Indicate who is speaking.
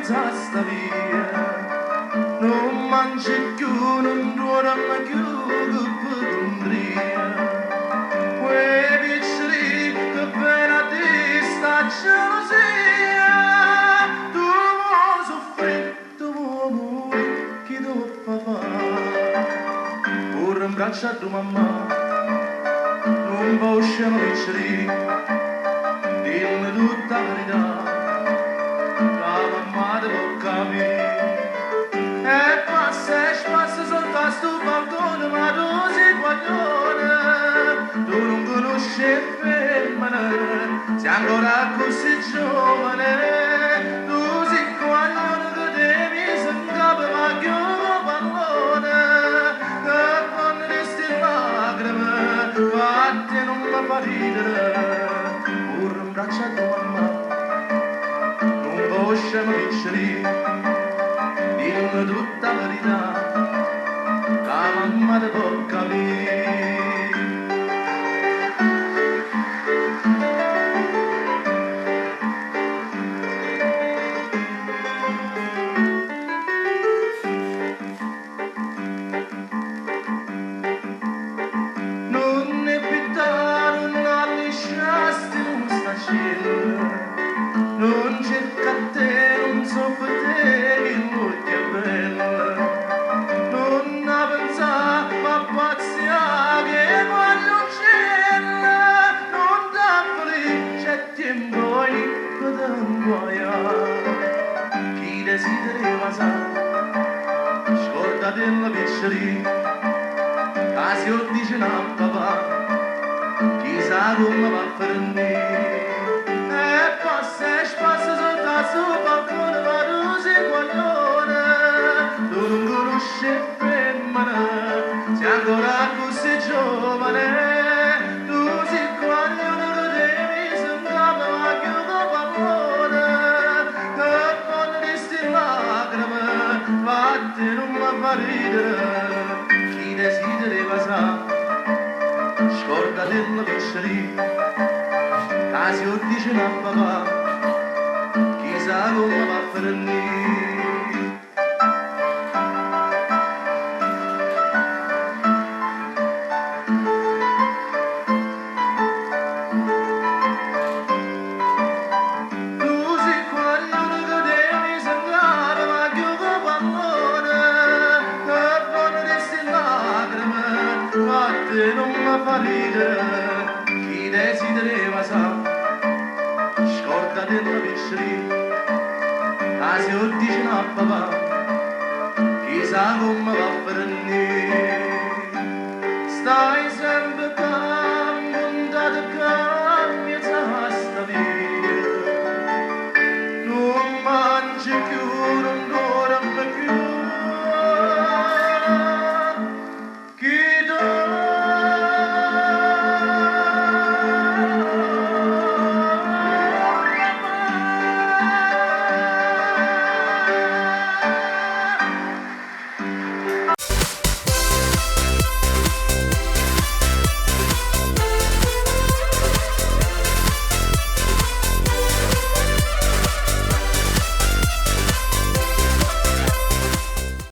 Speaker 1: senza sta via. Non mangi più, non duerme più, che potundria. Quei piccoli che per a te sta gelosia. Tu vuoi soffrire, tu vuoi morire, chi tu fa fare? Ora in braccio a tua mamma, non va uscire piccoli, dimmi tutta la verità. Ma devo capire e passa soltanto sto balcone ma tu sei guaglione tu non conosci il femmine sei ancora così giovane tu sei guaglione che devi scappare ma che un pallone che non resti lacrime fatti non mi fa ridere pure in braccio a tua mamma scemo piccoli, dimmi tutta la verità, che la mamma ti può capire. Non ne pittare, non lisciasti, non sta scendendo. Non cerca te, non so per te che molto è bella. Non ha pensato, ma pazzia che voglio uccella. Non t'appoli, c'è tempo per te muoia. Chi desidera sa, scordate la piccoli, casi o dice a papà, chissà come va a prendere. Passa soltanto sul balcone ma tu sei guaglione tu non conosci il femmine sei ancora così giovane tu sei guaglione che devi scappare ma che un pallone che non resti lacrime fatti non mi fa ridere chi desidera sa scorda della piccoli casi o dice a papà chissà come va a prendere. Tu sei guaglione che devi sangrare ma che un pallone che non resti lacrime fatti non mi fa ridere chi desidera sa scorda della piccoli se lo dice a papà chissà come va a prendere stai sempre cambiando cambia sta via non mangi più